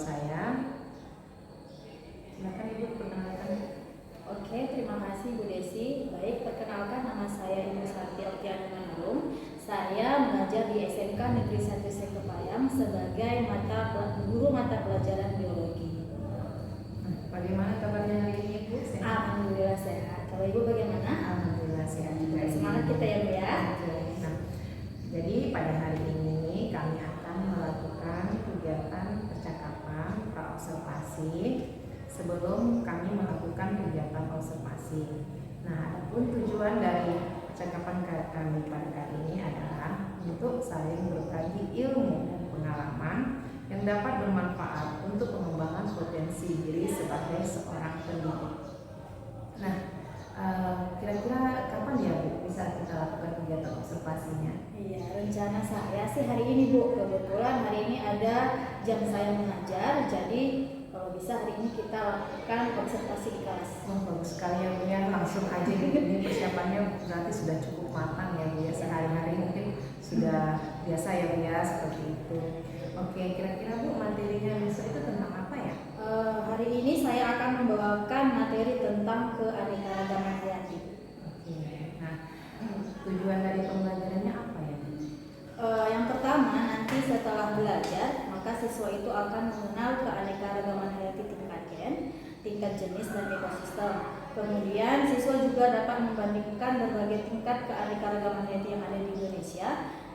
saya. Silakan Ibu perkenalkan. Oke, terima kasih Bu Desi. Baik, perkenalkan nama saya Ibu Sarti Oktiana Manurung. Saya mengajar di SMK Negeri 1 Sekepayang sebagai guru mata pelajaran biologi. Bagaimana kabarnya hari ini Ibu? Sehat? Alhamdulillah sehat. Kalau Ibu bagaimana? Alhamdulillah sehat juga. Semangat kita ya Bu ya. Nah, jadi pada hari ini kami akan melakukan kegiatan percakapan praobservasi sebelum kami melakukan kegiatan observasi. Nah, adapun tujuan dari percakapan kami pada kali ini adalah untuk saling berbagi ilmu dan pengalaman yang dapat bermanfaat untuk pengembangan potensi diri sebagai seorang pendidik. Nah, kira-kira kapan ya Bu bisa kita lakukan kegiatan observasinya? Iya, rencana saya sih hari ini Bu. Kebetulan hari ini ada jam saya mengajar, jadi kalau bisa hari ini kita lakukan observasi di kelas. Oh, bagus sekali ya Bu ya, langsung aja ini persiapannya berarti sudah cukup matang ya Bu ya, sehari-hari mungkin sudah biasa ya Bu ya, seperti itu. Oke, kira-kira Bu materinya besok itu tentang apa ya? Hari ini saya akan membawakan materi tentang keanekaragaman hayati. Oke, nah tujuan dari pembelajarannya apa ya? Yang pertama, nanti setelah belajar, maka siswa itu akan mengenal keanekaragaman hayati tingkat gen, tingkat jenis dan ekosistem. Kemudian siswa juga dapat membandingkan berbagai tingkat keanekaragaman hayati yang ada di Indonesia.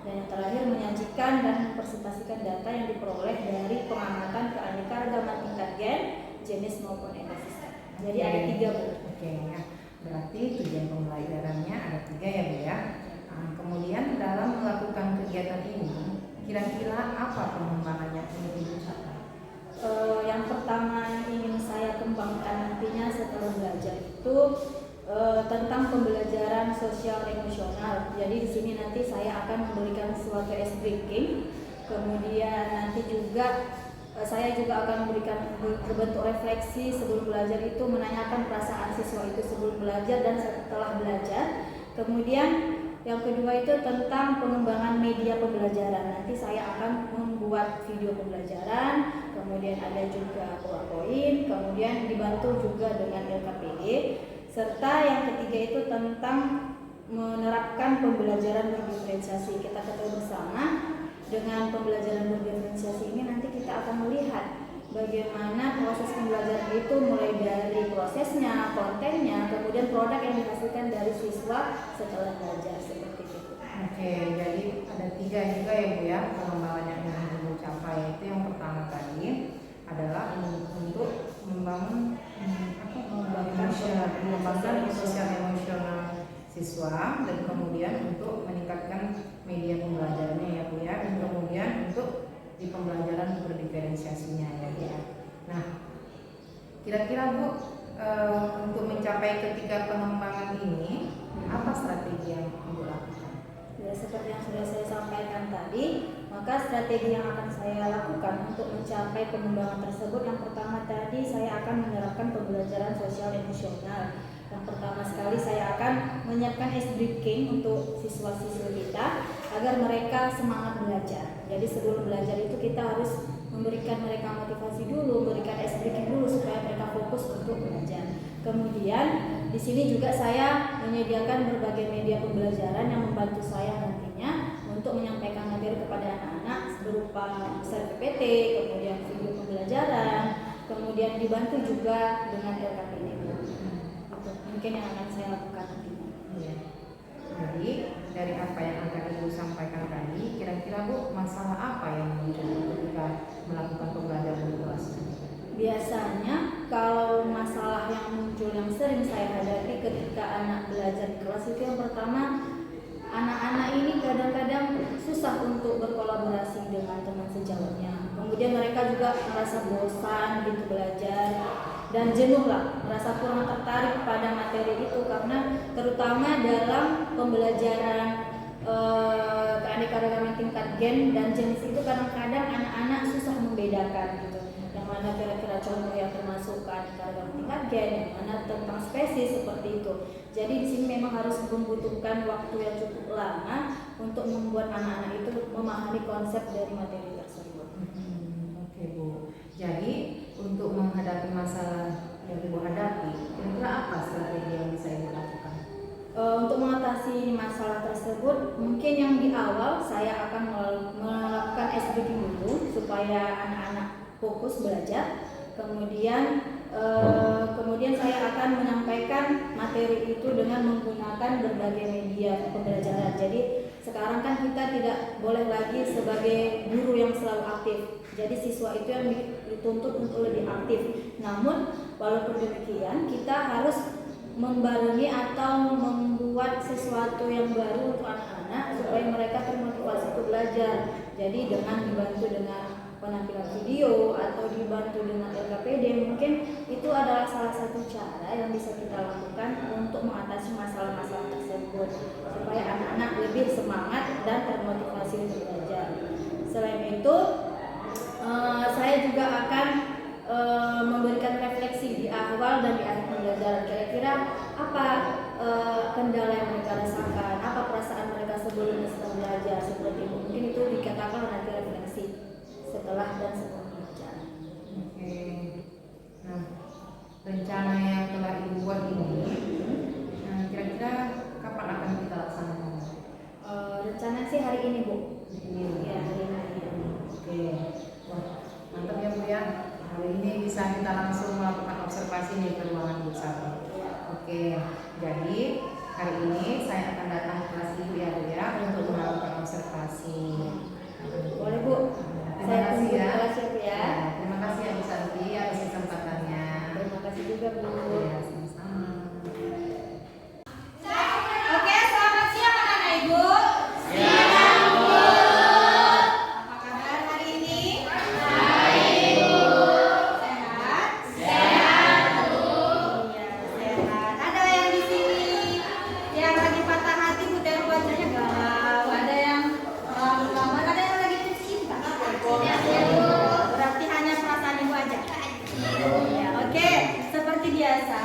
Dan yang terakhir, menyajikan dan mempresentasikan data yang diperoleh dari pengamatan keanekaragaman tingkat gen, jenis maupun ekosistem. Jadi ada 3 Bu. Oke ya, berarti tujuan pembelajarannya ada 3 ya Bu ya. Nah, kemudian dalam melakukan kegiatan ini, kira-kira apa pengembangannya yang ingin dicapai? Yang pertama yang ingin saya kembangkan nantinya setelah belajar itu tentang pembelajaran sosial emosional. Jadi di sini nanti saya akan memberikan suatu ice breaking. Kemudian nanti juga saya juga akan memberikan berbentuk refleksi sebelum belajar itu, menanyakan perasaan siswa itu sebelum belajar dan setelah belajar. Kemudian yang kedua itu tentang pengembangan media pembelajaran. Nanti saya akan membuat video pembelajaran, kemudian ada juga PowerPoint, kemudian dibantu juga dengan LKPD. Serta yang ketiga itu tentang menerapkan pembelajaran berdiferensiasi. Kita ketahui bersama dengan pembelajaran berdiferensiasi ini nanti kita akan melihat bagaimana proses pembelajaran itu mulai dari prosesnya, kontennya, kemudian produk yang dihasilkan dari siswa setelah belajar, seperti itu. Oke, jadi ada 3 juga ya Bu ya pengembangan yang ingin Ibu capai. Itu yang pertama tadi adalah untuk membangun mengembangkan sosial emosional siswa, dan kemudian untuk meningkatkan media pembelajarannya ya Bu ya, dan kemudian untuk di pembelajaran berdiferensiasinya ya Bu ya. Nah, kira-kira Bu untuk mencapai ketiga pengembangan ini apa strategi yang Ibu lakukan? Ya, seperti yang sudah saya sampaikan tadi, maka strategi yang akan saya lakukan untuk mencapai pengembangan tersebut, yang pertama tadi saya akan menerapkan pembelajaran sosial emosional. Yang pertama sekali saya akan menyiapkan ice breaking untuk siswa-siswa kita agar mereka semangat belajar. Jadi sebelum belajar itu kita harus memberikan mereka motivasi dulu, memberikan ice breaking dulu supaya mereka fokus untuk belajar. Kemudian di sini juga saya menyediakan berbagai media pembelajaran yang membantu saya nantinya untuk menyampaikan materi kepada anak-anak berupa slide PPT, kemudian video pembelajaran, kemudian dibantu juga dengan LKPD. Itu mungkin yang akan saya lakukan nantinya. Ya. Jadi dari apa yang akan Ibu sampaikan tadi, kira-kira Bu masalah apa yang muncul ketika melakukan pembelajaran di kelas? Biasanya kalau masalah yang muncul yang sering saya hadapi ketika anak belajar di kelas itu, yang pertama, anak-anak ini kadang-kadang susah untuk berkolaborasi dengan teman sejawatnya. Kemudian mereka juga merasa bosan gitu belajar dan jenuh lah, merasa kurang tertarik pada materi itu, karena terutama dalam pembelajaran keanekaragaman tingkat gen dan jenis itu kadang-kadang anak-anak susah membedakan gitu. Yang mana kira-kira contoh yang termasuk keanekaragaman tingkat gen, yang mana tentang spesies, seperti itu. Jadi di sini memang harus membutuhkan waktu yang cukup lama untuk membuat anak-anak itu memahami konsep dari materi tersebut. Oke Bu. Jadi masalah yang Ibu hadapi, kira-kira apa strategi yang bisa Ibu lakukan? Untuk mengatasi masalah tersebut, mungkin yang di awal saya akan melakukan SBD dulu supaya anak-anak fokus belajar. Kemudian saya akan menyampaikan materi itu dengan menggunakan berbagai media pembelajaran. Jadi sekarang kan kita tidak boleh lagi sebagai guru yang selalu aktif. Jadi siswa itu yang dituntut untuk lebih aktif. Namun walaupun demikian kita harus membarengi atau membuat sesuatu yang baru untuk anak-anak supaya mereka termotivasi untuk belajar. Jadi dengan dibantu dengan penampilan video atau dibantu dengan LKPD, mungkin itu adalah salah satu cara yang bisa kita lakukan untuk mengatasi masalah-masalah tersebut supaya anak-anak lebih semangat dan termotivasi untuk belajar. Selain itu, saya juga akan memberikan refleksi di awal dan di akhir pembelajaran. Kira-kira apa kendala yang mereka rasakan, apa perasaan mereka sebelum sedang belajar, seperti itu. Mungkin itu dikatakan nanti refleksi setelah dan setelah belajar. Oke. Nah, rencana yang telah Ibu buat ini, kira-kira kapan akan kita laksanakan? Rencana sih hari ini, Bu. Ini. Ya, hari ini. Oke. Wah, mantap ya Bu ya. Hari ini bisa kita langsung melakukan observasi nih ke ruangan Bu Sari. Oke, jadi hari ini saya akan datang ke kelas Ibu ya Bu ya untuk melakukan observasi. Boleh, Bu. Terima kasih ya. Kelas ya, Bu ya. Terima kasih ya Bu Santi atas kesempatannya. Terima kasih juga, Bu. Ya, sama-sama. Oke, selamat siang anak-anak Ibu. Apa kabar hari ini? Baik, Bu. Sehat? Sehat, Bu. Iya, sehat. Ada yang di sini yang lagi patah hati, Bu, dan wajahnya galau. Ada yang lamar, ada yang lagi putus cinta. Berarti hanya perasaan Ibu aja. Iya, oke. Seperti biasa,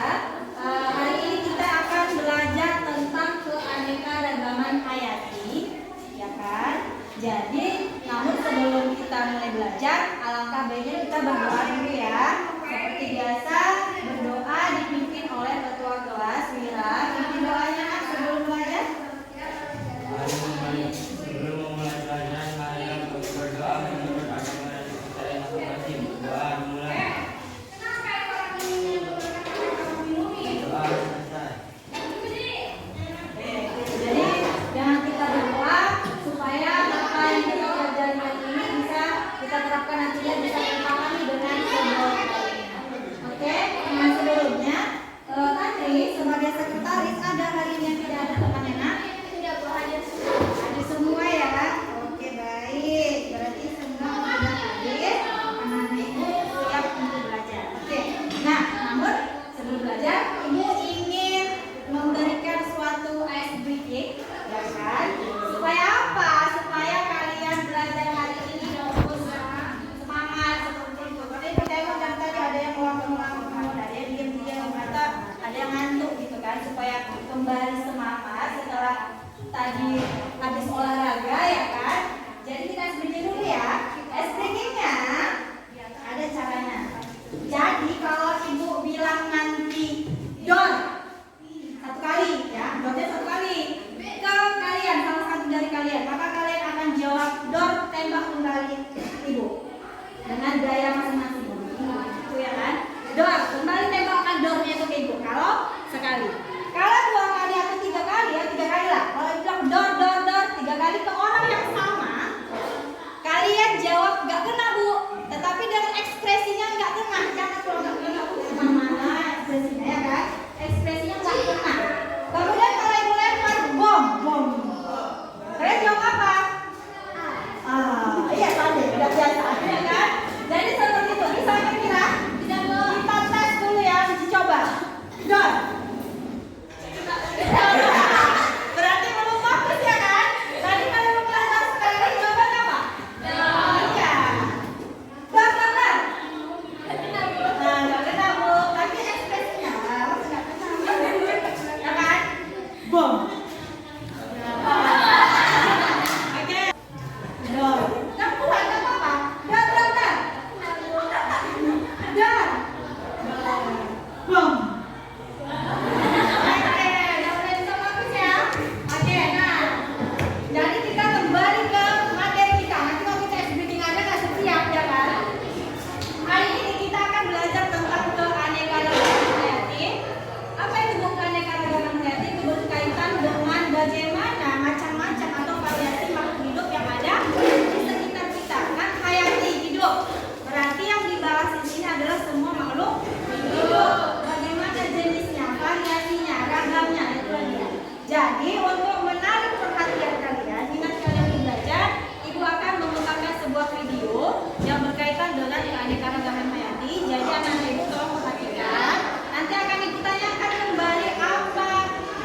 hari ini kita akan belajar tentang keanekaragaman hayati, ya kan? Jadi, namun sebelum kita mulai belajar, alangkah baiknya kita berdoa dulu ya. Seperti biasa, berdoa dipimpin oleh ketua kelas. Wira, pimpin doanya Nak, sebelum belajar. Sebelum memulai belajar, saya berdoa menurut agama yang kita masing-masing. Doa mulai. keanekaragaman hayati. Jadi anak-anak ibu tolong perhatikan. Nanti akan ibu tanyakan kembali apa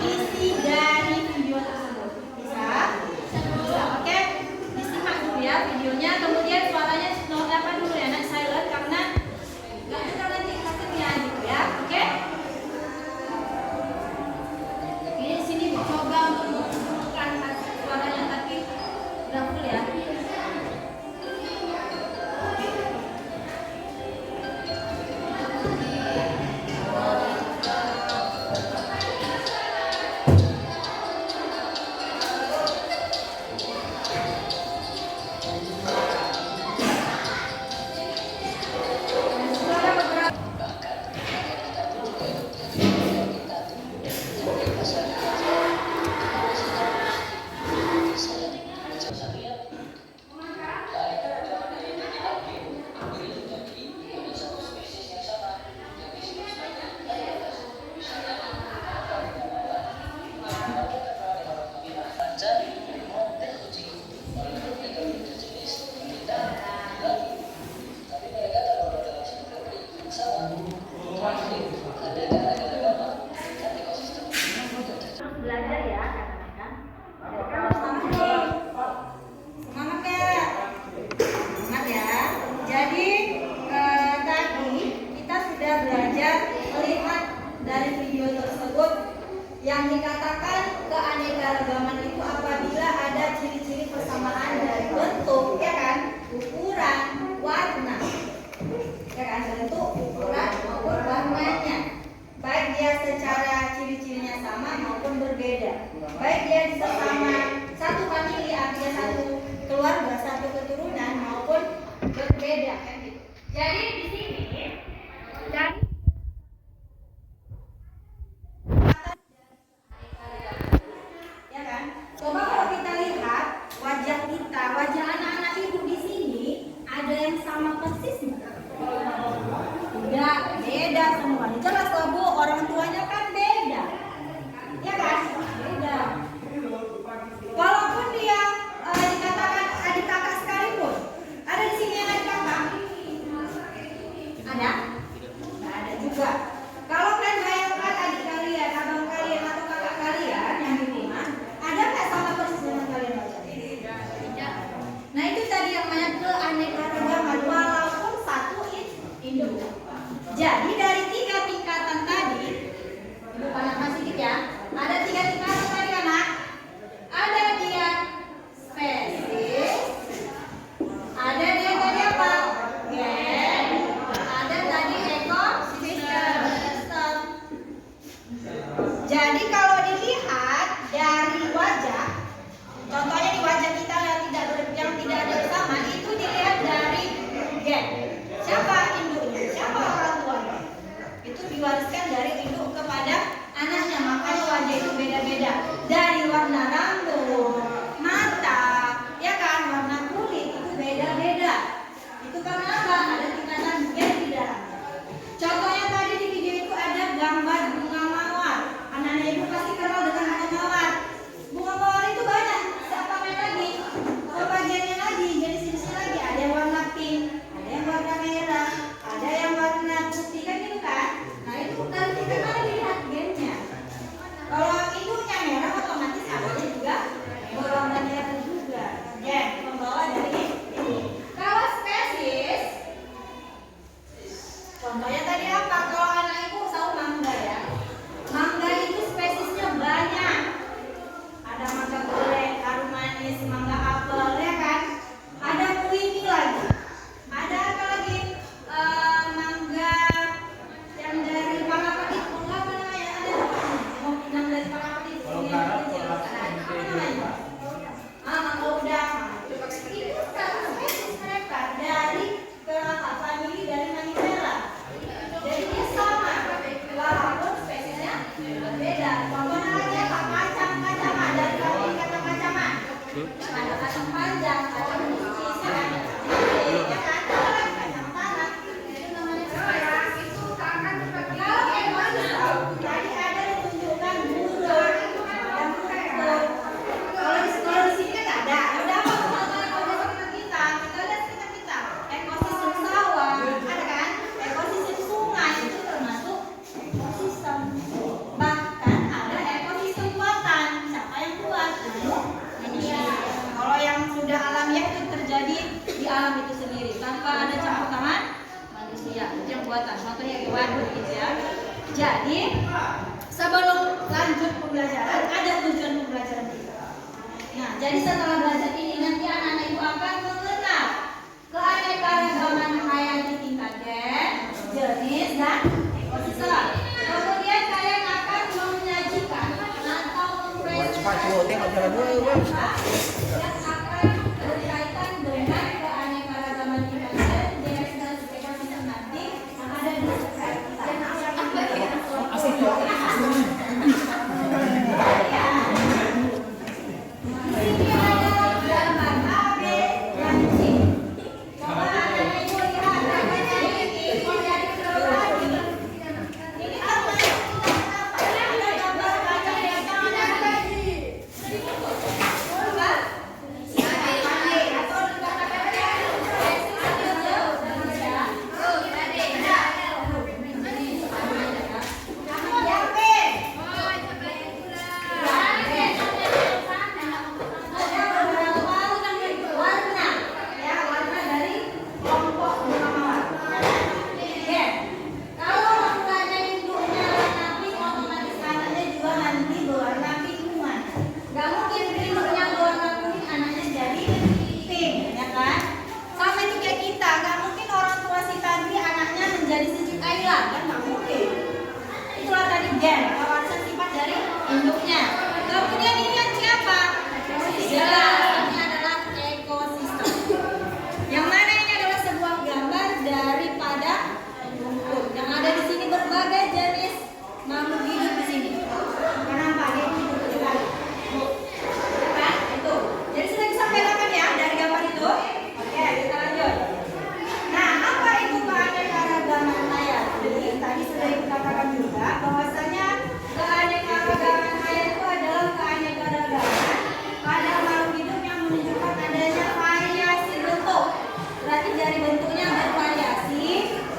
isi dari video tersebut. Bisa? Bisa. Oke. Disimak dulu ya videonya. Kemudian suaranya apa dulu ya, nak silent karena nggak bisa nanti hasilnya gitu ya. Oke? Ini di sini coba untuk menentukan suaranya tapi udah full ya. Belajar ya katakan. Semangat ya. Semangat ya. Jadi tadi kita sudah belajar melihat dari video tersebut yang dikatakan keanekaragaman itu apabila ada ciri-ciri persamaan dari bentuk, ya kan, ukuran, warna, ya kan, bentuk, ukuran maupun warnanya. Baik dia secara ciri-cirinya sama maupun berbeda. Baik dia sesama satu famili artinya satu keluarga, satu keturunan maupun berbeda kan gitu. Jadi di sini dari ya kan? Coba kalau kita lihat wajah kita, wajah anak-anak ibu di sini ada yang sama persis nggak? Tidak, beda semuanya. Jelas lah Bu, orang tuanya kan beda. Ya kan? Beda. Walaupun dia dikatakan adik kakak sekalipun. Ada di sini yang adik kakak? Ada? Nggak ada juga. Kalau kalian bayangkan adik kalian, abang kalian atau kakak kalian yang di rumah, ada nggak sama persis dengan kalian wajahnya? Nah itu tadi yang namanya keanekaragaman walaupun satu induk. Jadi dari 3 tingkatan tadi, ibu panahkan sedikit ya. Ada 3 tingkatan tadi anak. Ada dia spesies, ada dia tadi apa? Gen, ada tadi ekosistem. Jadi kalau dilihat dari wajah, contohnya di wajah kita yang tidak ada sama itu dilihat dari gen. Siapa induknya? Siapa orang tuanya? Itu diwariskan dari induk kepada anaknya. Makanya wajah itu beda-beda. Dari warna rambut, mata, ya kan, warna kulit itu beda-beda. Itu karena apa? Ada tingkatan gen di dalamnya. Contohnya tadi di video itu ada gambar bunga mawar. Anak-anak ibu pasti kenal dengan bunga mawar. Bunga mawar itu banyak. Siapa main lagi? Bagiannya lagi, jenis-jenisnya lagi. Ada yang warna pink, ada yang warna merah, ada yang warna putih kan gitu kan. Nah itu nanti kita lihat gennya. Kalau induknya merah otomatis adanya juga berwarna merah juga. Gen pembawa dari ini. Kalau spesies, contohnya tadi apa? Kalau anak ibu tahu mangga ya. Mangga itu spesiesnya banyak. Ada mangga goreng, harum manis, mangga apel, ya kan? Ada kuini lagi. Ada apa lagi? Mangga yang dari Palapa itu, apa namanya? Ada yang dari Palapa itu. Apa namanya? Mangga udang. Itu satu spesies mereka dari famili dari Manipela. Jadi dia perbuatan. Contohnya kayak waduk gitu ya. Jadi sebelum lanjut pembelajaran ada tujuan pembelajaran kita. Nah, jadi setelah belajar ini nanti anak-anak ibu akan mengenal keanekaragaman hayati tingkat gen, jenis dan ekosistem. Kemudian kalian akan menyajikan atau mempresentasikan yang akan berkaitan dengan keanekaragaman tingkat gen, jenis dan ekosistem nanti yang ada di slide kita. Ini ada gambar A, B, dan C. Coba anak-anak ibu lihat gambarnya ini. Mau dari bawah ini. Ini gambar apa? Ada gambar kaca yang mana lagi? Coba. Atau dikatakan jauh dari ya. Yang B. Ada beberapa warna, ya warna dari kelompok bunga mawar. Oke, kalau warnanya induknya warna pink, otomatis anaknya juga nanti berwarna pinkuan. Gak mungkin induknya berwarna kuning, anaknya jadi pink, ya kan? Sama itu kayak kita, gak mungkin orang tua si tadi anaknya menjadi si Kaila, kan gak mungkin. Itulah tadi gen, kawasan sifat dari induknya. Kemudian ini yang siapa? Jelas, ini adalah ekosistem. Yang mana ini adalah sebuah gambar daripada rumput. Yang ada di sini berbagai jenis makhluk hidup di sini. Kenapa dia hidup sekali? Kan? Itu. Jadi sudah disampaikan ya dari gambar itu. Oke, kita lanjut. Nah, apa itu keanekaragaman hayati? Tadi sudah dikatakan juga bahwasanya keanekaragaman hayati itu adalah keanekaragaman pada makhluk hidup yang menunjukkan adanya variasi bentuk. Berarti dari bentuknya bervariasi,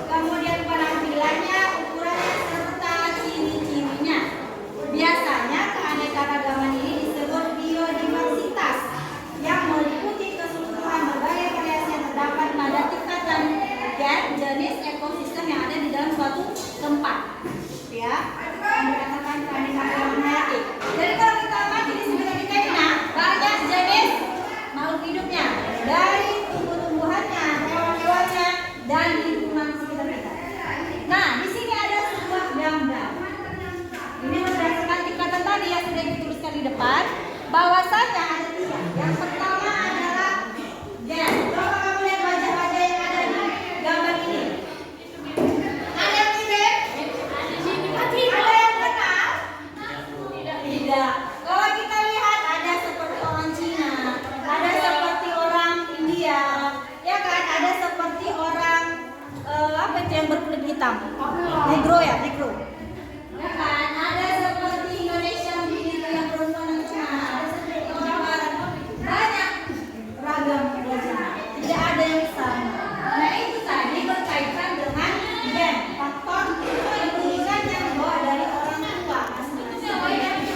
kemudian penampilannya, ukurannya serta ciri-cirinya. Biasanya keanekaragaman ini disebut biodiversitas yang meliputi keseluruhan berbagai variasi yang terdapat pada tingkatan dan jenis ekosistem yang ada di dalam suatu tempat. Ya, yang berdasarkan keanekaragaman hayati. Jadi kalau kita amati di sini kita banyak jenis makhluk hidupnya, dari tumbuh-tumbuhannya, hewan-hewannya, dan lingkungan sekitar kita. Nah, di sini ada sebuah gambar. Ini berdasarkan tingkatan tadi yang sudah dituliskan di depan, bahwasanya ada 3. Yang pertama adalah gen. Coba kamu lihat wajah-wajah yang ada di gambar ini. Ada yang mirip? Ada yang kenal? Tidak. Kalau kita lihat ada seperti orang Cina, ada seperti orang India, ya kan? Ada seperti orang apa itu yang berkulit hitam? Negro ya, negro. Ya kan? Ada seperti Indonesia begitu yang perempuan yang tengah, ada seperti orang barat. Banyak ragam wajah. Tidak ada yang sama. Nah, itu tadi berkaitan dengan gen, faktor pendidikan yang dibawa dari orang tua.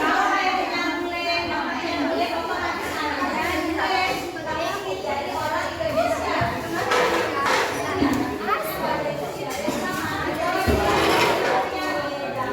Kalau ayahnya bule, mamanya bule, otomatis anaknya bule. Tapi ini dari orang Indonesia. Seperti itu tidak ada yang sama. Ada orang yang beda.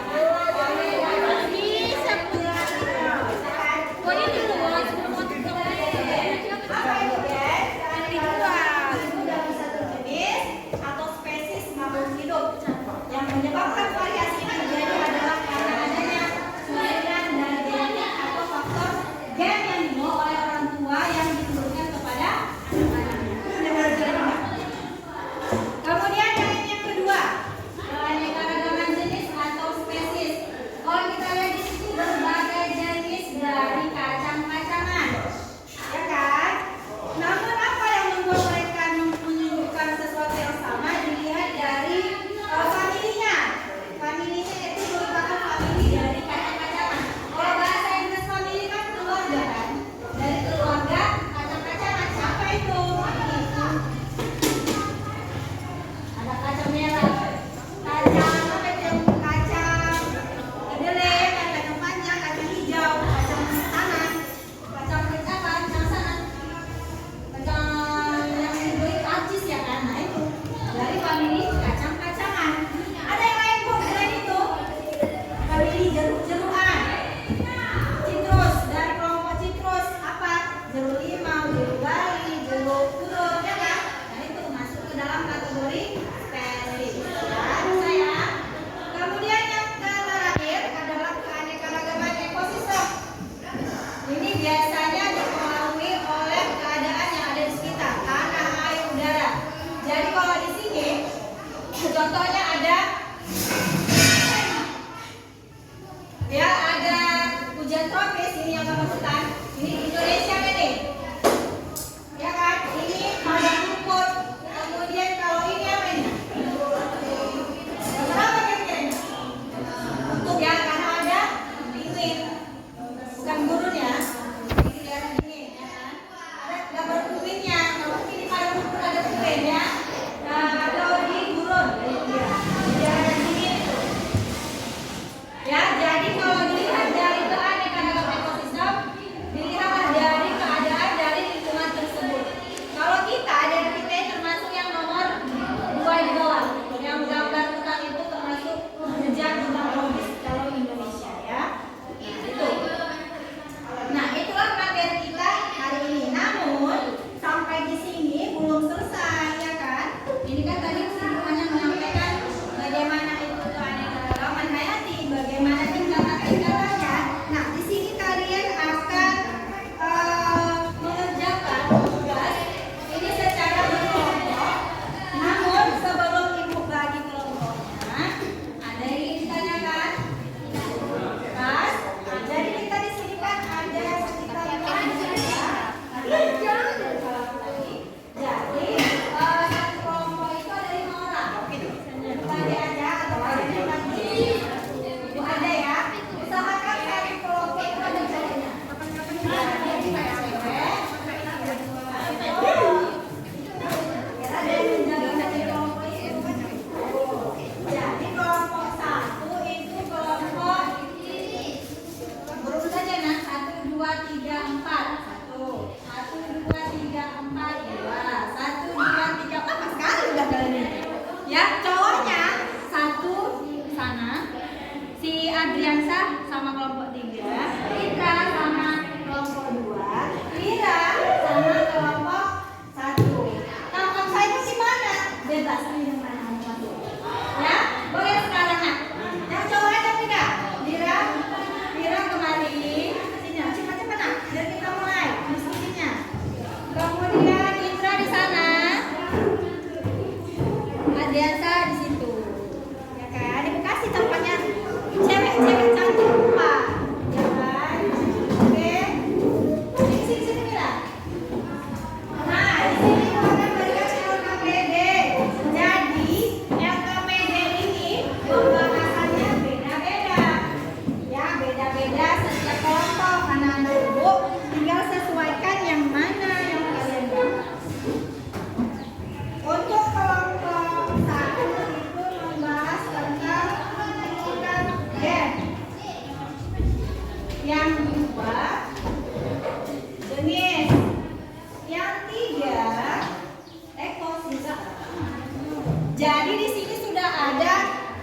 ada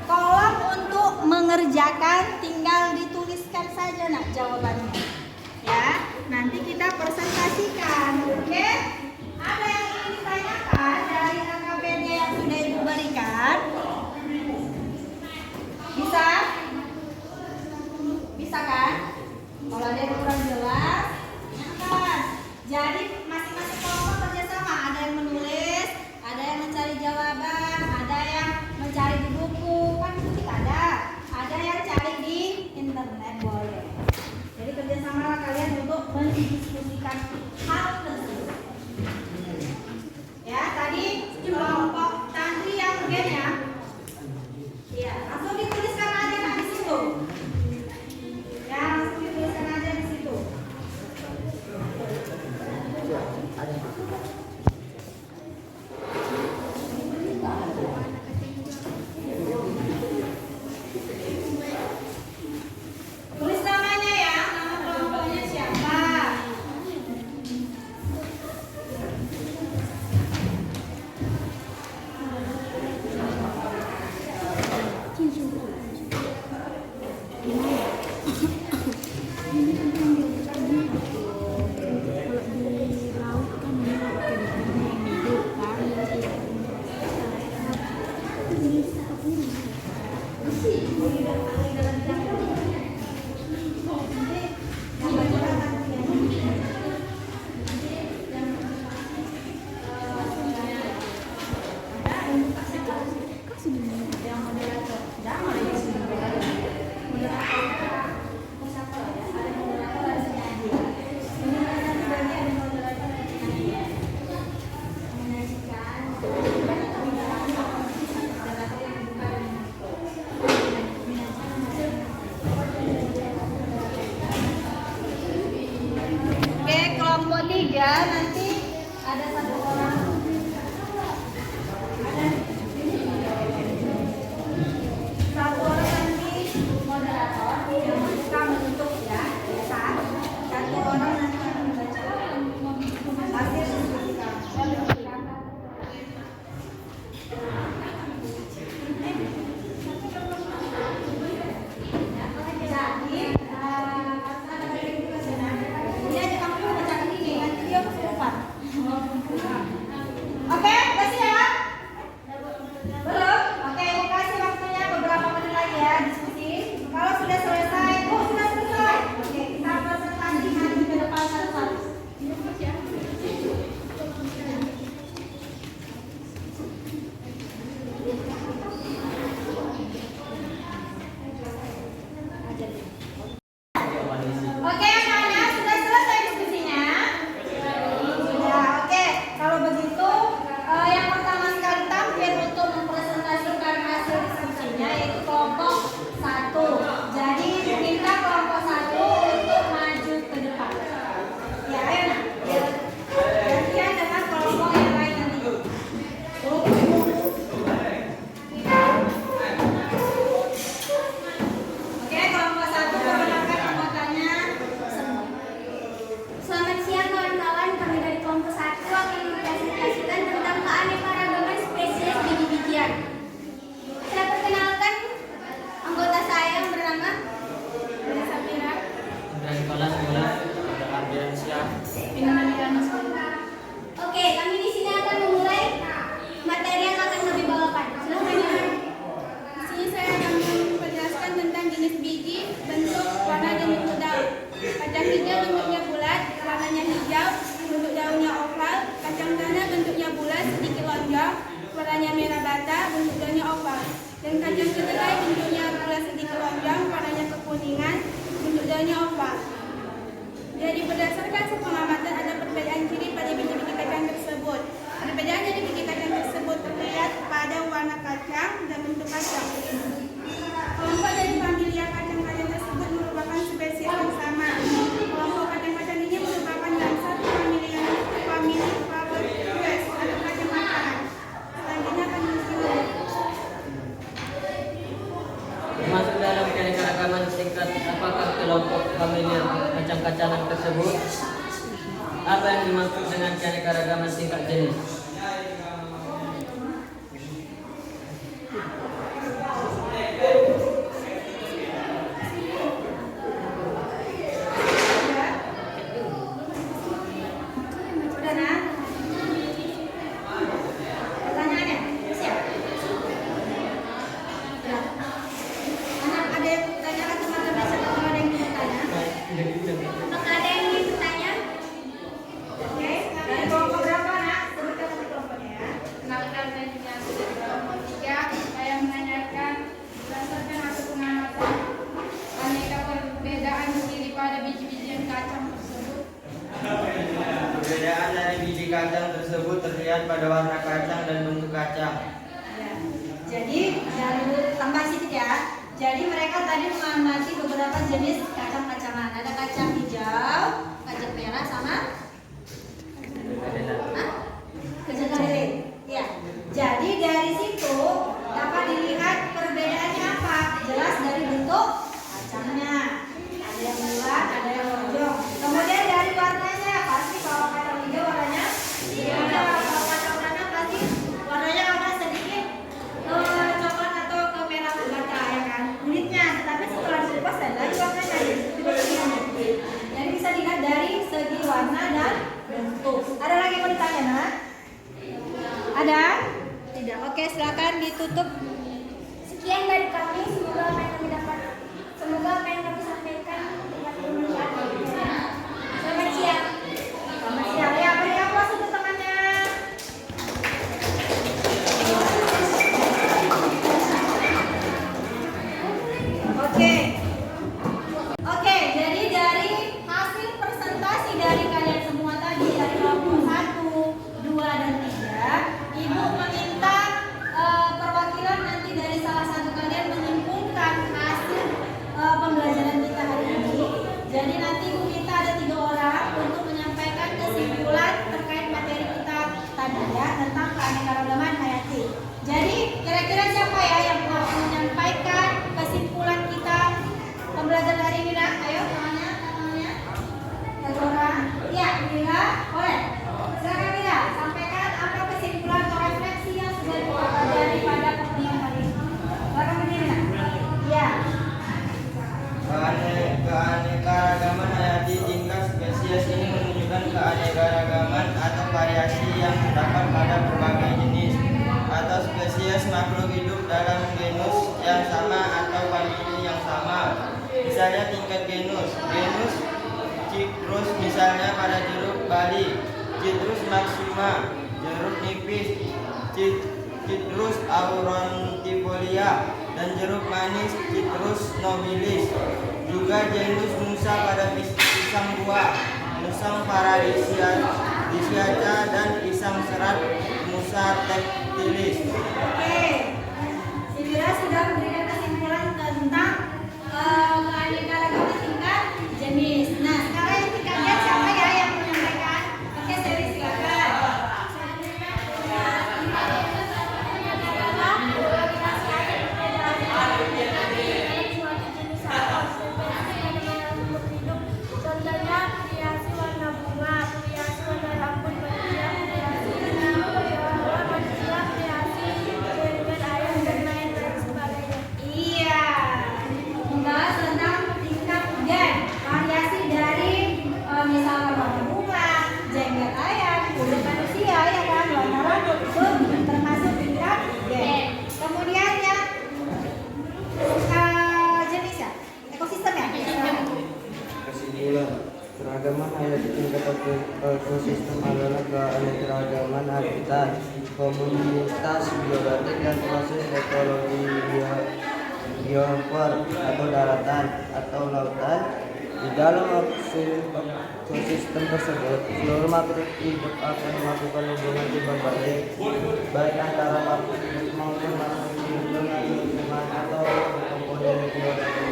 kolom untuk mengerjakan, tinggal dituliskan saja nak jawabannya. Ya, nanti kita presentasikan. Oke? Ada yang ingin ditanyakan dari AKBD yang sudah Ibu berikan? Bisa? Bisa kan? Kalau ada yang kurang jelas, tanyakan. Jadi masing-masing kelompok kerjasama. Ada yang menulis, ada yang mencari jawaban, ada yang mencari di buku, kan kita ada yang cari di internet boleh. Jadi kerjasamalah kalian untuk mendiskusikan hal tersebut. Ya, tadi kelompok tantri yang gen ya. Iya, langsung dituliskan aja nah, di situ. Ya, langsung dituliskan aja di situ. Tulis namanya ya, nama kelompoknya siapa. Oke, kelompok 3 nanti ada satu orang. Satu orang nanti moderator yang suka menutup ya, biasa. Satu orang nanti akan membaca hasil diskusi kami. Oke, udah siap? Belum? Oke, aku kasih waktunya beberapa menit lagi ya diskusi. Kalau sudah selesai, sudah selesai. Oke, kita presentasi nanti ke depan satu-satu. Oke, anak-anak sudah selesai diskusinya. Sudah, oke. Kalau begitu, yang pertama sekali tampil untuk mempresentasikan hasil diskusinya yaitu kelompok 1. Jadi minta kelompok 1 untuk maju ke depan. Ya, ayo nak. Gantian dengan kelompok yang lain nanti. Oke, kelompok 1 perkenalkan anggotanya semua. Selamat siang kawan-kawan, kami dari kelompok 1 akan mempresentasikan tentang keanekaragaman spesies biji-bijian. Saya perkenalkan anggota saya yang bernama Bunda Sapira. Dari kelas 11 ada Ardiansyah. Oke, kami di sini akan memulai materi yang akan kami bawakan. Silakan ya. Di sini saya akan menjelaskan tentang jenis biji, bentuk, warna dan bentuk daun. Kacang hijau bentuknya bulat, warnanya hijau, bentuk daunnya oval. Kacang tanah bentuknya bulat, sedikit lonjong, warnanya merah bata, bentuk daunnya oval. Dan kacang kedelai bentuknya bulat, sedikit lonjong, warnanya kekuningan, bentuk daunnya oval. Jadi berdasarkan sepengamatan ada perbedaan ciri pada biji-biji kacang tersebut. Perbedaan dari biji kacang tersebut terlihat pada warna kacang dan bentuk kacang. Kelompok dari familia kacang-kacang tersebut merupakan spesies yang sama. Kelompok kacang-kacang ini merupakan dalam satu familia Fabaceae atau kacang makanan. Selanjutnya akan disebut. Masuk dalam keanekaragaman singkat, apakah kelompok familiar kacang-kacangan tersebut? Apa yang dimaksud dengan keanekaragaman tingkat jenis? isi kacang tersebut terlihat pada warna kacang dan bentuk kacang. Ya. Jadi jangan tambah sedikit ya. Jadi mereka tadi mengamati beberapa jenis kacang-kacangan. Ada kacang hijau, kacang merah, sama kacang kanel. Ya. Jadi dari situ dapat dilihat perbedaannya apa. Jelas dari bentuk kacangnya. Ada yang bulat, ada yang lonjong. Kemudian dari warnanya pasti kalau kacang hijau warnanya hijau. Kalau kacang merah pasti warnanya agak sedikit coklat atau kemerahan bata ya kan kulitnya. Tetapi setelah dikupas dan lagi warnanya jadi bisa dilihat dari segi warna dan bentuk. Ada lagi yang mau ditanya nak? Ada? Tidak. Oke, silakan ditutup. Sekian dari kami, semoga apa yang kami sampaikan dapat bermanfaat. Selamat siang. Selamat siang. Ya, beri aplaus untuk temannya. Oke, jadi dari hasil presentasi dari kalian semua tadi dari kelompok 1, 2, dan 3, Ibu meminta perwakilan nanti dari salah satu kalian menyimpulkan hasil pembelajaran kita hari ini. Jadi nanti Ibu minta ada 3 orang untuk menyampaikan kesimpulan terkait materi kita tadi ya tentang keanekaragaman hayati. Jadi kira-kira siapa ya yang mau menyampaikan kesimpulan kita pembelajaran hari ini nak? Ayo namanya. Satu orang. Iya, Mila. Boleh. Silakan Mila, sampaikan apa kesimpulan atau refleksi yang sudah dipelajari pada pertemuan hari ini. Silakan berdiri nak. Iya. Keanekaragaman hayati tingkat spesies ini menunjukkan keanekaragaman atau variasi yang terdapat pada berbagai jenis atau spesies makhluk hidup dalam genus yang sama atau famili yang sama. Misalnya tingkat genus Citrus misalnya pada jeruk Bali, Citrus maxima, jeruk nipis, Citrus aurantifolia, dan jeruk manis Citrus nobilis. Juga genus Musa pada pisang buah, Musang paradisiaca, dan pisang serat Musa tactilis. Oke. Si Mila sudah memberikan kesimpulan tentang keanekaragaman tingkat jenis. Nah, sekarang yang tingkatnya siapa ya yang menyampaikan? Oke, Seri silakan. Contohnya variasi warna bunga, variasi warna rambut manusia, variasi manusia, variasi dengan air dan lain sebagainya. Iya. Membahas tentang tingkat gen, variasi dari misalnya warna bunga, jenggot ayam, kulit manusia ya kan, warna rambut itu termasuk tingkat gen. Kemudian yang jenis ya, ekosistem ya. Kesimpulan, keragaman hayati tingkat ekosistem adalah keanekaragaman habitat, komunitas biodatik, dan proses ekologi biosfer atau daratan atau lautan. Di dalam ekosistem tersebut, seluruh makhluk hidup akan melakukan hubungan berbagai baik antara makhluk hidup maupun makhluk hidup dengan lingkungan atau komponen biologi.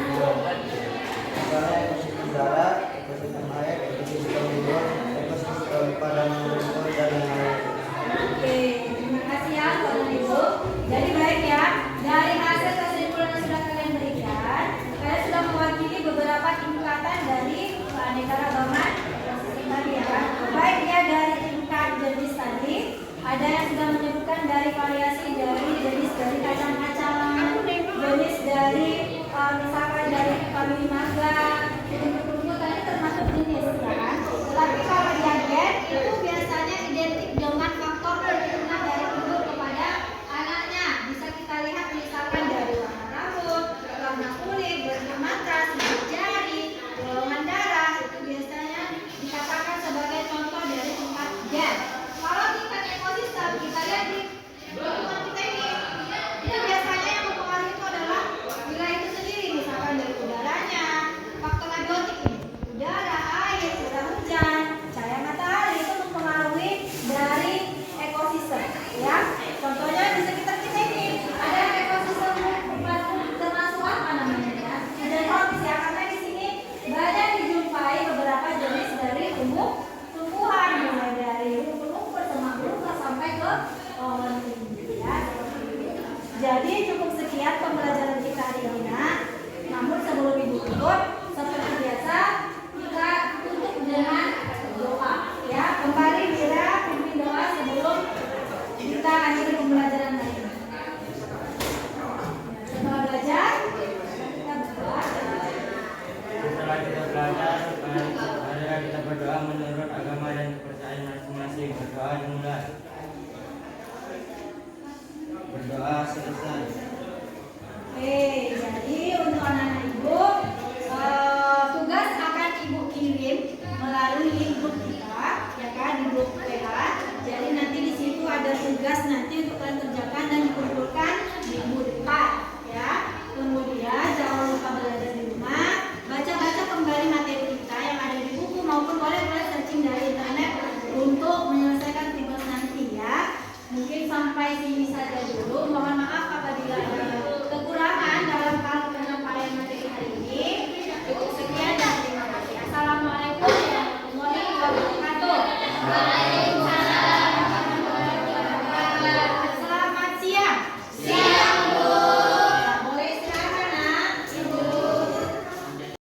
Misalnya ekosistem darat, ekosistem air, ekosistem luar, ekosistem padang rumput, dan lain-lain. Oke, terima kasih ya Bapak Ibu. Jadi baik ya, dari hasil kesimpulan yang sudah kalian berikan, kalian sudah mewakili beberapa tingkatan dari keanekaragaman ekosistem tadi ya. Baik ya dari tingkat jenis tadi, ada yang sudah menyebutkan dari variasi dari jenis dari kacang siap pembelajaran kita hari ini, Nak. Namun sebelum Ibu tutup, seperti biasa kita tutup dengan doa. Ya, kembali Mira pimpin doa sebelum kita akhiri pembelajaran hari ini. Setelah belajar, kita berdoa. Setelah kita belajar, marilah kita berdoa menurut agama dan kepercayaan masing-masing. Berdoa dimulai. Berdoa selesai. Oke, jadi untuk anak-anak Ibu, tugas akan Ibu kirim melalui link grup kita, ya kan, di grup WA. Jadi nanti di situ ada tugas nanti untuk kalian kerjakan dan dikumpulkan minggu depan, ya. Kemudian jangan lupa belajar di rumah, baca-baca kembali materi kita yang ada di buku maupun boleh searching dari internet untuk menyelesaikan tugas nanti, ya. Mungkin sampai sini saja dulu. Mohon maaf apabila ada kekurangan dalam hal penyampaian materi hari ini. Cukup sekian dan terima kasih. Assalamualaikum warahmatullahi wabarakatuh. Waalaikumsalam warahmatullahi wabarakatuh. Selamat siang. Siang, Bu. Boleh silakan, Nak. Ibu.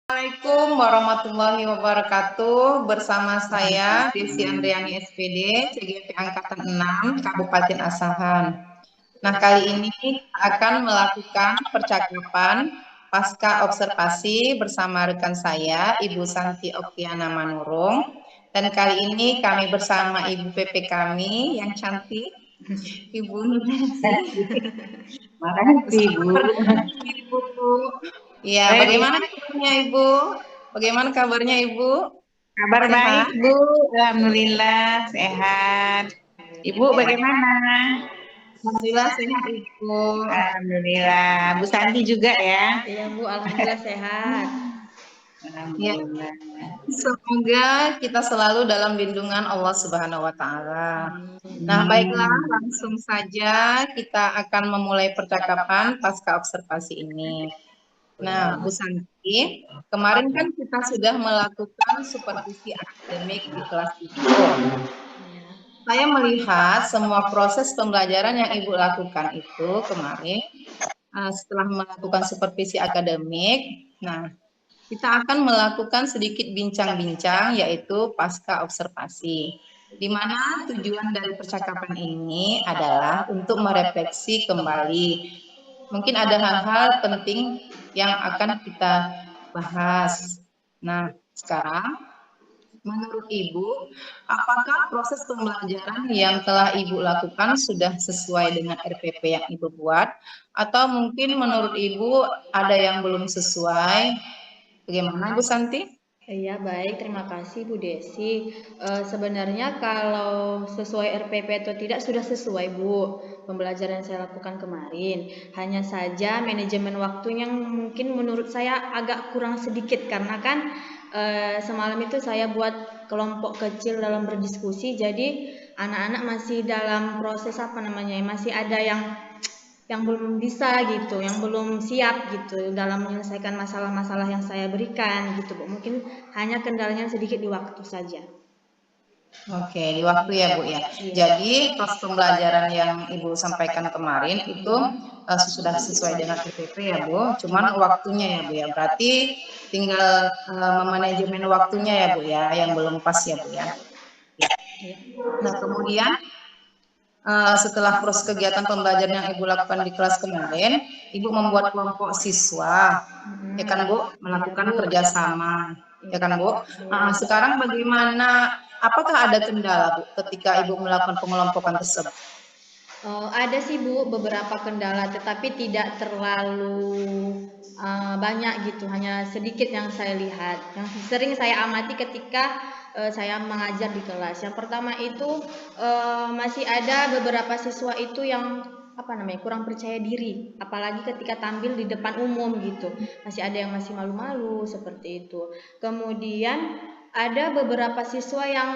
Assalamualaikum warahmatullahi wabarakatuh. Bersama saya Desi Andriani SPD, CGP Angkatan 6, Kabupaten Asahan. Nah, kali ini kita akan melakukan percakapan pasca observasi bersama rekan saya, Ibu Santi Oktiana Manurung. Dan kali ini kami bersama Ibu PP kami yang cantik, Ibu Nuresi. Makasih, Bu. Ibu. Ya, bagaimana kabarnya Ibu? Bagaimana kabarnya Ibu? Kabar Sehat? baik, Bu. Alhamdulillah sehat. Ibu bagaimana? Alhamdulillah sehat Ibu. Alhamdulillah. Bu Santi juga ya? Iya Bu, alhamdulillah sehat. Alhamdulillah. Semoga kita selalu dalam lindungan Allah Subhanahu wa taala. Nah, baiklah, langsung saja kita akan memulai percakapan pasca observasi ini. Nah, Bu Santi, kemarin kan kita sudah melakukan supervisi akademik di kelas Ibu. Saya melihat semua proses pembelajaran yang Ibu lakukan itu kemarin setelah melakukan supervisi akademik. Nah, kita akan melakukan sedikit bincang-bincang yaitu pasca observasi. Di mana tujuan dari percakapan ini adalah untuk merefleksi kembali. Mungkin ada hal-hal penting yang akan kita bahas. Nah, sekarang menurut Ibu, apakah proses pembelajaran yang telah Ibu lakukan sudah sesuai dengan RPP yang Ibu buat? Atau mungkin menurut Ibu ada yang belum sesuai? Bagaimana Bu Santi? Iya baik, terima kasih Bu Desi. Sebenarnya kalau sesuai RPP atau tidak sudah sesuai Bu pembelajaran yang saya lakukan kemarin. Hanya saja manajemen waktunya yang mungkin menurut saya agak kurang sedikit karena kan semalam itu saya buat kelompok kecil dalam berdiskusi. Jadi anak-anak masih dalam proses masih ada yang belum bisa gitu, yang belum siap gitu dalam menyelesaikan masalah-masalah yang saya berikan gitu Bu. Mungkin hanya kendalanya sedikit di waktu saja. Oke, di waktu ya Bu ya. Jadi proses pembelajaran yang Ibu sampaikan kemarin itu sudah sesuai dengan RPP ya Bu. Cuman waktunya ya Bu ya. Berarti tinggal memanajemen waktunya ya Bu ya, yang belum pas ya Bu ya. Nah kemudian setelah proses kegiatan pembelajaran yang Ibu lakukan di kelas kemarin, Ibu membuat kelompok siswa, ya kan Bu, melakukan kerjasama, ya kan Bu. Sekarang bagaimana, apakah ada kendala Bu ketika Ibu melakukan pengelompokan tersebut? Ada sih Bu beberapa kendala, tetapi tidak terlalu banyak gitu, hanya sedikit yang saya lihat, yang sering saya amati ketika saya mengajar di kelas. Yang pertama itu masih ada beberapa siswa itu yang kurang percaya diri, apalagi ketika tampil di depan umum gitu. Masih ada yang masih malu-malu seperti itu. Kemudian ada beberapa siswa yang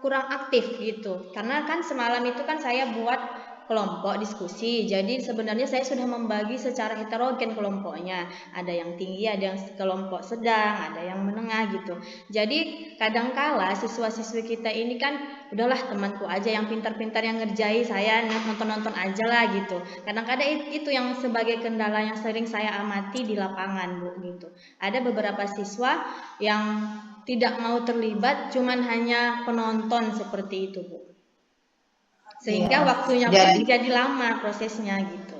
kurang aktif gitu, karena kan semalam itu kan saya buat kelompok diskusi. Jadi sebenarnya saya sudah membagi secara heterogen kelompoknya. Ada yang tinggi, ada yang kelompok sedang, ada yang menengah gitu. Jadi kadangkala siswa-siswi kita ini kan udahlah temanku aja yang pintar-pintar yang ngerjai, saya nonton-nonton aja lah gitu. Kadang-kadang itu yang sebagai kendala yang sering saya amati di lapangan, Bu, gitu. Ada beberapa siswa yang tidak mau terlibat, cuman hanya penonton seperti itu, Bu. Sehingga waktunya pun jadi lama prosesnya gitu.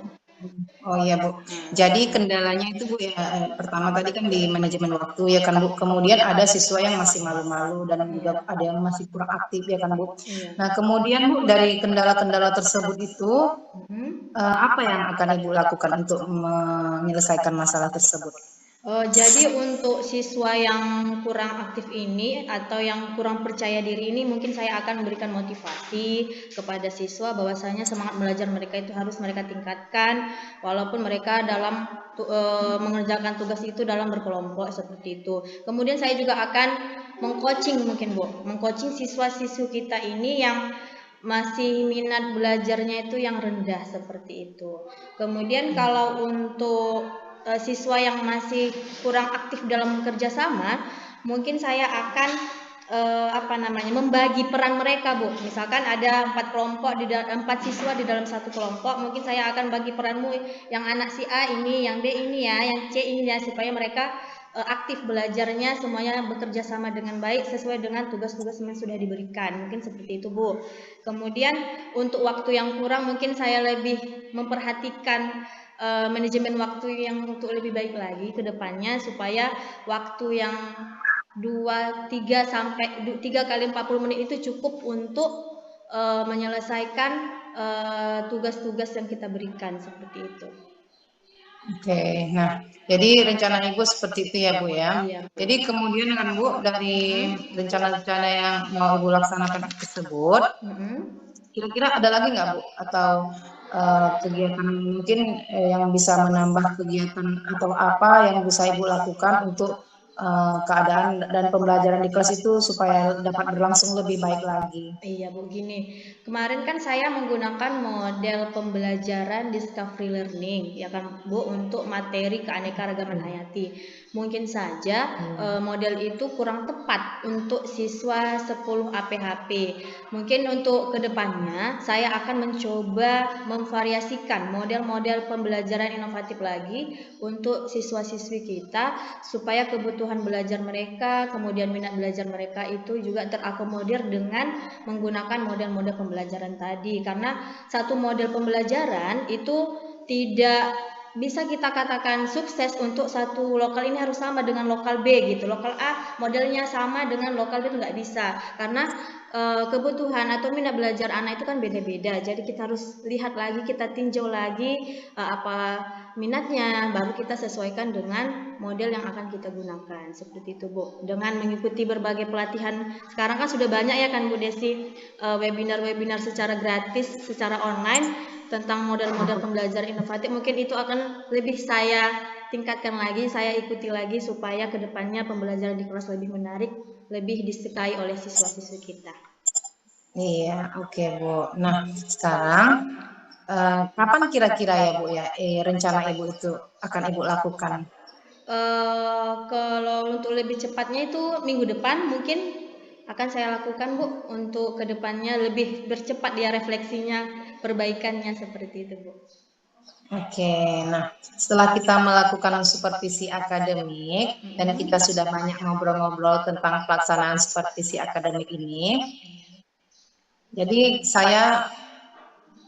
Oh iya Bu, jadi kendalanya itu Bu ya, pertama tadi kan di manajemen waktu ya kan Bu, kemudian ada siswa yang masih malu-malu dan juga ada yang masih kurang aktif ya kan Bu. Nah kemudian Bu, dari kendala-kendala tersebut itu apa yang akan Ibu lakukan untuk menyelesaikan masalah tersebut? Jadi untuk siswa yang kurang aktif ini atau yang kurang percaya diri ini, mungkin saya akan memberikan motivasi kepada siswa bahwasanya semangat belajar mereka itu harus mereka tingkatkan walaupun mereka dalam mengerjakan tugas itu dalam berkelompok seperti itu. Kemudian saya juga akan mengcoaching mungkin Bu, mengcoaching siswa-siswi kita ini yang masih minat belajarnya itu yang rendah seperti itu. Kemudian kalau untuk siswa yang masih kurang aktif dalam bekerja sama, mungkin saya akan membagi peran mereka Bu. Misalkan ada 4 kelompok 4 siswa di dalam satu kelompok, mungkin saya akan bagi peranmu yang anak si A ini, yang B ini ya, yang C ini ya, supaya mereka aktif belajarnya, semuanya bekerja sama dengan baik sesuai dengan tugas-tugas yang sudah diberikan. Mungkin seperti itu Bu. Kemudian untuk waktu yang kurang mungkin saya lebih memperhatikan manajemen waktu yang untuk lebih baik lagi ke depannya, supaya waktu yang 3 kali 40 menit itu cukup untuk menyelesaikan tugas-tugas yang kita berikan seperti itu. Oke, nah jadi rencana Ibu seperti itu ya Bu ya. Iya. Jadi kemudian kan Bu, dari rencana-rencana yang mau Ibu laksanakan tersebut, kira-kira ada lagi nggak Bu? Atau kegiatan mungkin yang bisa menambah kegiatan atau apa yang bisa Ibu lakukan untuk keadaan dan pembelajaran di kelas itu supaya dapat berlangsung lebih baik lagi? Iya Bu, gini, kemarin kan saya menggunakan model pembelajaran discovery learning ya kan Bu, untuk materi keanekaragaman hayati. Mungkin saja model itu kurang tepat untuk siswa 10 APHP. Mungkin untuk kedepannya saya akan mencoba memvariasikan model-model pembelajaran inovatif lagi untuk siswa-siswi kita, supaya kebutuhan belajar mereka, kemudian minat belajar mereka itu juga terakomodir dengan menggunakan model-model pembelajaran tadi. Karena satu model pembelajaran itu tidak bisa kita katakan sukses untuk satu lokal ini harus sama dengan lokal B gitu. Lokal A modelnya sama dengan lokal B itu nggak bisa, karena kebutuhan atau minat belajar anak itu kan beda-beda. Jadi kita harus lihat lagi, kita tinjau lagi apa minatnya, baru kita sesuaikan dengan model yang akan kita gunakan seperti itu Bu. Dengan mengikuti berbagai pelatihan, sekarang kan sudah banyak ya kan Bu Desi, webinar-webinar secara gratis, secara online tentang model-model pembelajaran inovatif. Mungkin itu akan lebih saya tingkatkan lagi, saya ikuti lagi supaya kedepannya pembelajaran di kelas lebih menarik, lebih disukai oleh siswa-siswi kita. Iya, oke Bu. Nah sekarang kapan kira-kira ya Bu ya rencana Ibu itu akan Ibu lakukan? Kalau untuk lebih cepatnya itu minggu depan mungkin akan saya lakukan Bu, untuk kedepannya lebih bercepat ya refleksinya, perbaikannya seperti itu Bu. Oke, nah setelah kita melakukan supervisi akademik dan kita sudah banyak ngobrol-ngobrol tentang pelaksanaan supervisi akademik ini, jadi saya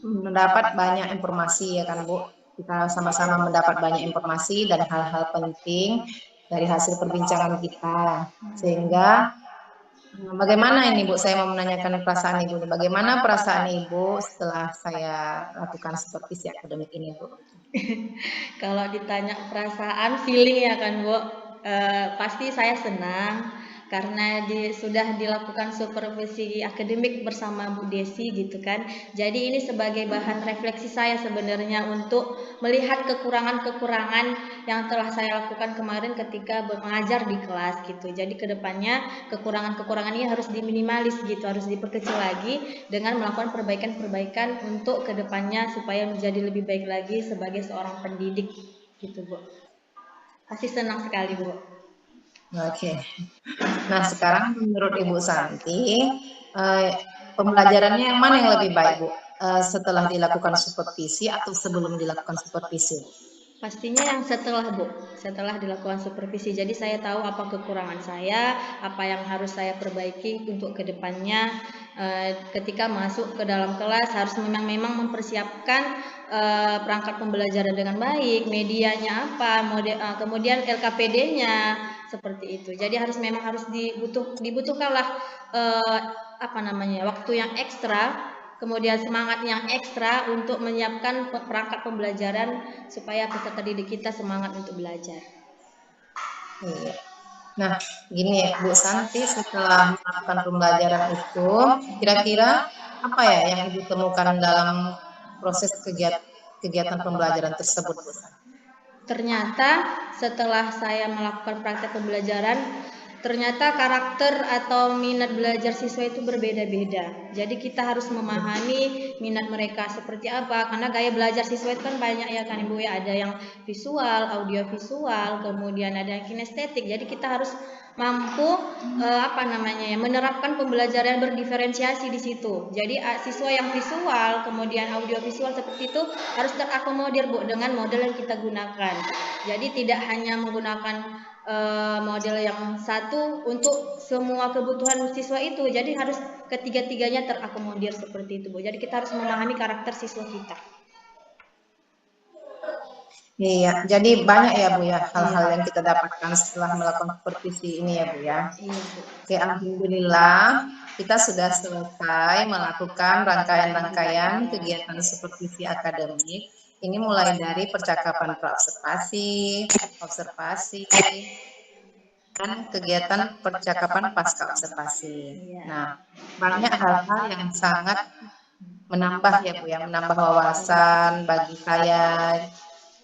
mendapat banyak informasi ya kan Bu. Kita sama-sama mendapat banyak informasi dan hal-hal penting dari hasil perbincangan kita. Sehingga bagaimana ini Bu, saya mau menanyakan perasaan Ibu. Bagaimana perasaan Ibu setelah saya lakukan supervisi akademik ini Bu? Kalau ditanya perasaan, feeling ya kan Bu, pasti saya senang karena sudah dilakukan supervisi akademik bersama Bu Desi gitu kan. Jadi ini sebagai bahan refleksi saya sebenarnya untuk melihat kekurangan-kekurangan yang telah saya lakukan kemarin ketika mengajar di kelas gitu. Jadi kedepannya kekurangan-kekurangan ini harus diminimalis gitu, harus diperkecil lagi dengan melakukan perbaikan-perbaikan untuk kedepannya supaya menjadi lebih baik lagi sebagai seorang pendidik gitu Bu. Pasti senang sekali Bu. Oke. Nah, sekarang menurut Ibu Santi, pembelajarannya yang mana yang lebih baik, Bu? Setelah dilakukan supervisi atau sebelum dilakukan supervisi? Pastinya yang setelah Bu, setelah dilakukan supervisi. Jadi saya tahu apa kekurangan saya, apa yang harus saya perbaiki untuk kedepannya. Ketika masuk ke dalam kelas harus memang mempersiapkan perangkat pembelajaran dengan baik, medianya apa, kemudian LKPD-nya seperti itu. Jadi harus dibutuhkanlah waktu yang ekstra. Kemudian semangat yang ekstra untuk menyiapkan perangkat pembelajaran supaya peserta didik kita semangat untuk belajar. Iya. Nah, gini ya Bu Santi, setelah melakukan pembelajaran itu, kira-kira apa ya yang Ibu temukan dalam proses kegiatan pembelajaran tersebut, Bu Santi? Ternyata setelah saya melakukan praktek pembelajaran, ternyata karakter atau minat belajar siswa itu berbeda-beda. Jadi kita harus memahami minat mereka seperti apa, karena gaya belajar siswa itu kan banyak ya kan Ibu ya, ada yang visual, audio visual, kemudian ada yang kinestetik. Jadi kita harus mampu menerapkan pembelajaran berdiferensiasi di situ. Jadi siswa yang visual, kemudian audio visual seperti itu harus terakomodir Bu dengan model yang kita gunakan. Jadi tidak hanya menggunakan model yang satu untuk semua kebutuhan siswa itu, jadi harus ketiga-tiganya terakomodir seperti itu Bu. Jadi kita harus memahami karakter siswa kita. Iya, jadi banyak ya Bu ya hal-hal yang kita dapatkan setelah melakukan supervisi ini ya Bu ya. Oke, alhamdulillah kita sudah selesai melakukan rangkaian-rangkaian kegiatan supervisi akademik. Ini mulai dari percakapan praobservasi, observasi, dan kegiatan percakapan pasca observasi. Nah, banyak hal-hal yang sangat menambah ya Bu ya, menambah wawasan bagi saya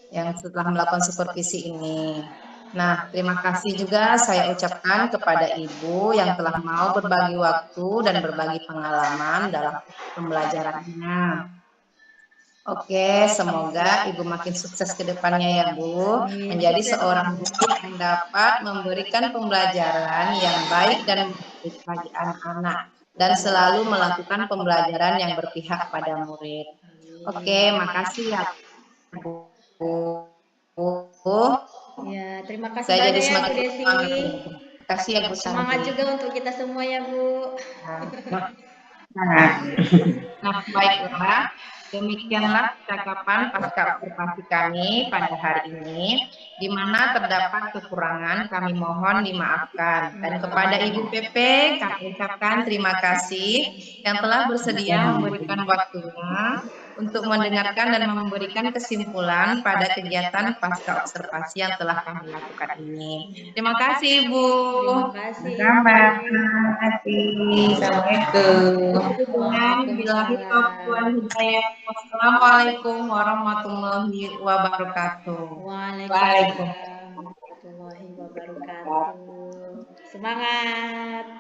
yang setelah melakukan supervisi ini. Nah, terima kasih juga saya ucapkan kepada Ibu yang telah mau berbagi waktu dan berbagi pengalaman dalam pembelajarannya. Oke, semoga Ibu makin sukses ke depannya ya Bu, menjadi seorang guru yang dapat memberikan pembelajaran yang baik dan baik bagi anak-anak dan selalu melakukan pembelajaran yang berpihak pada murid. Oke, makasih ya Bu. Ya, terima kasih Saya jadi banyak ya Bu semakin Desi. semangat. Terima kasih ya Bu Santi. Semangat juga untuk kita semua ya Bu. Nah, baiklah. Demikianlah percakapan pasca observasi kami pada hari ini, di mana terdapat kekurangan kami mohon dimaafkan. Dan kepada Ibu PP kami ucapkan terima kasih yang telah bersedia memberikan waktunya untuk mendengarkan dan memberikan kesimpulan pada kegiatan pasca observasi yang telah kami lakukan ini. Terima kasih Ibu. Terima kasih. Assalamualaikum. Wassalamualaikum warahmatullahi wabarakatuh. Waalaikumsalam warahmatullahi wabarakatuh. Semangat.